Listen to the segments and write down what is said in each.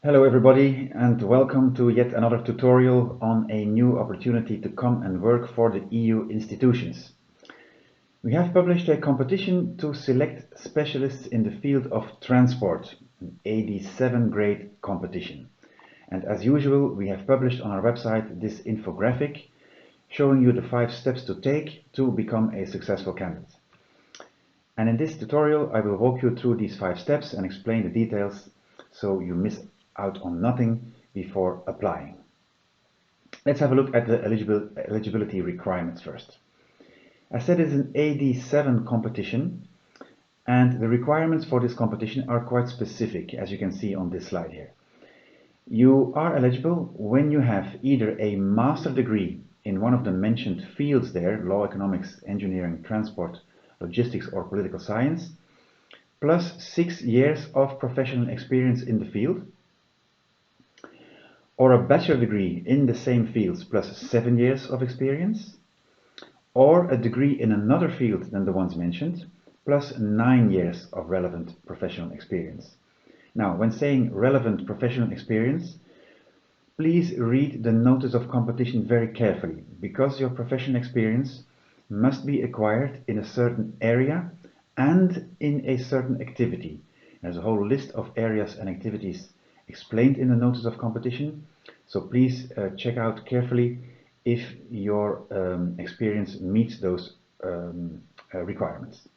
Hello everybody and welcome to yet another tutorial on a new opportunity to come and work for the EU institutions. We have published a competition to select specialists in the field of transport, an AD7 grade competition. And as usual, we have published on our website this infographic showing you the 5 steps to take to become a successful candidate. And in this tutorial, I will walk you through these 5 steps and explain the details so you miss out on nothing before applying. Let's have a look at the eligibility requirements first. As said, it's an AD7 competition, and the requirements for this competition are quite specific, as you can see on this slide here. You are eligible when you have either a master degree in one of the mentioned fields there, law, economics, engineering, transport, logistics, or political science, plus 6 years of professional experience in the field, or a bachelor degree in the same fields plus 7 years of experience, or a degree in another field than the ones mentioned, plus 9 years of relevant professional experience. Now, when saying relevant professional experience, please read the notice of competition very carefully, because your professional experience must be acquired in a certain area and in a certain activity. There's a whole list of areas and activities explained in the notice of competition, so please check out carefully if your experience meets those requirements.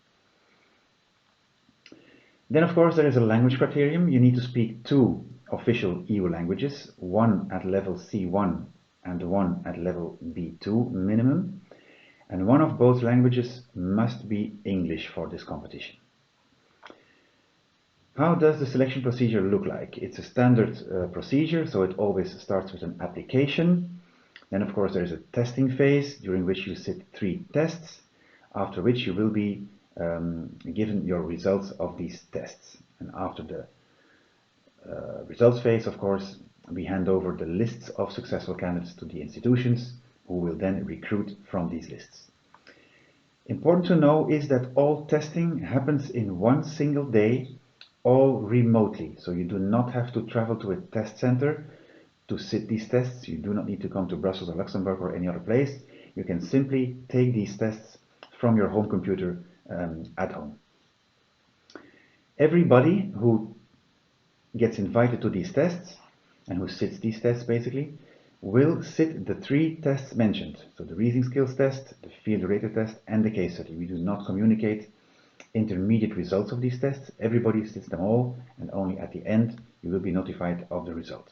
Then of course there is a language criterion. You need to speak 2 official EU languages, one at level C1 and one at level B2 minimum, and one of both languages must be English for this competition. How does the selection procedure look like? It's a standard procedure, so it always starts with an application. Then of course there is a testing phase during which you sit 3 tests, after which you will be given your results of these tests. And after the results phase, of course, we hand over the lists of successful candidates to the institutions who will then recruit from these lists. Important to know is that all testing happens in one single day, all remotely. So you do not have to travel to a test center to sit these tests. You do not need to come to Brussels or Luxembourg or any other place. You can simply take these tests from your home computer at home. Everybody who gets invited to these tests and who sits these tests basically will sit the 3 tests mentioned. So the reasoning skills test, the field related test, and the case study. We do not communicate intermediate results of these tests. Everybody sits them all, and only at the end you will be notified of the result.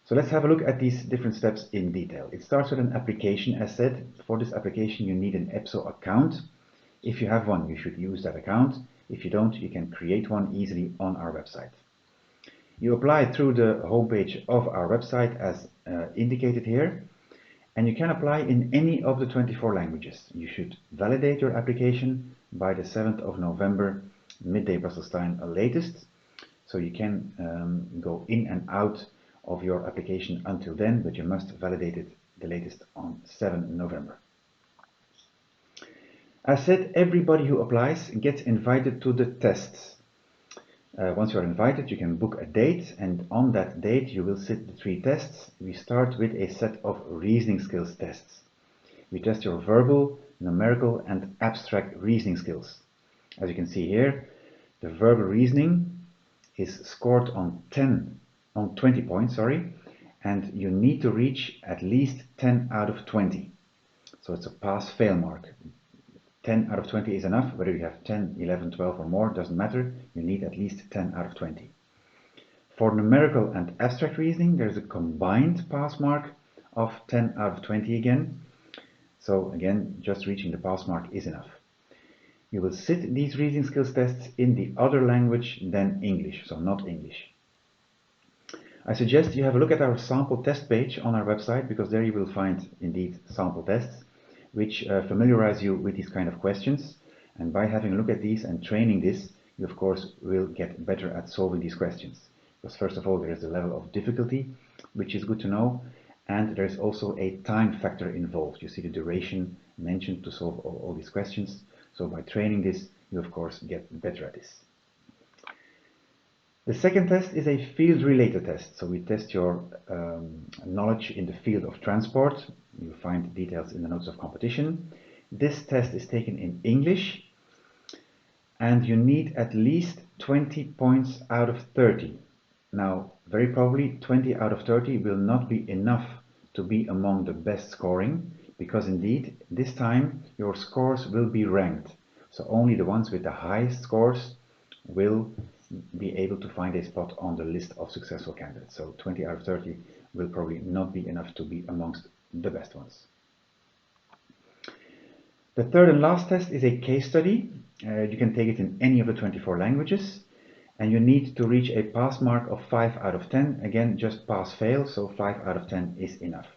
So let's have a look at these different steps in detail. It starts with an application. As said, for this application you need an EPSO account. If you have one, you should use that account. If you don't, you can create one easily on our website. You apply through the homepage of our website as indicated here, and you can apply in any of the 24 languages. You should validate your application by the 7th of November, midday Brussels time latest, so you can go in and out of your application until then, but you must validate it the latest on 7 November. As said, everybody who applies gets invited to the tests. Once you are invited, you can book a date, and on that date you will sit the 3 tests. We start with a set of reasoning skills tests. We test your verbal, numerical, and abstract reasoning skills. As you can see here, the verbal reasoning is scored on 20 points, and you need to reach at least 10 out of 20. So it's a pass-fail mark. 10 out of 20 is enough. Whether you have 10, 11, 12 or more, doesn't matter. You need at least 10 out of 20. For numerical and abstract reasoning, there's a combined pass mark of 10 out of 20 again. So again, just reaching the pass mark is enough. You will sit these reasoning skills tests in the other language than English, so not English. I suggest you have a look at our sample test page on our website, because there you will find indeed sample tests which familiarize you with these kind of questions, and by having a look at these and training this, you of course will get better at solving these questions. Because first of all, there is a level of difficulty, which is good to know, and there is also a time factor involved. You see the duration mentioned to solve all these questions, so by training this, you of course get better at this. The second test is a field-related test. So we test your knowledge in the field of transport. You find details in the notes of competition. This test is taken in English, and you need at least 20 points out of 30. Now, very probably 20 out of 30 will not be enough to be among the best scoring, because indeed, this time your scores will be ranked. So only the ones with the highest scores will be able to find a spot on the list of successful candidates. So 20 out of 30 will probably not be enough to be amongst the best ones. The third and last test is a case study. You can take it in any of the 24 languages, and you need to reach a pass mark of 5 out of 10. Again, just pass-fail, so 5 out of 10 is enough.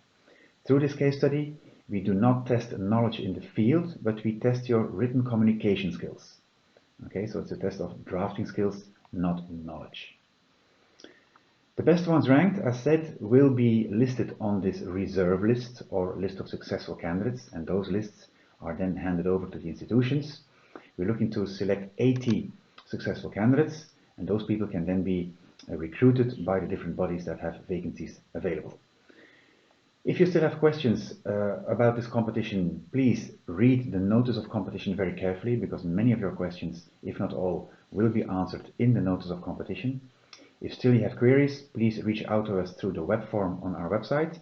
Through this case study, we do not test knowledge in the field, but we test your written communication skills. Okay, so it's a test of drafting skills, not knowledge. The best ones ranked, as said, will be listed on this reserve list or list of successful candidates, and those lists are then handed over to the institutions. We're looking to select 80 successful candidates, and those people can then be recruited by the different bodies that have vacancies available. If you still have questions about this competition, please read the notice of competition very carefully, because many of your questions, if not all, will be answered in the notice of competition. If still you have queries, please reach out to us through the web form on our website,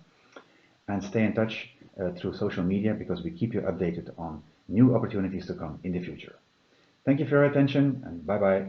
and stay in touch through social media, because we keep you updated on new opportunities to come in the future. Thank you for your attention, and bye-bye.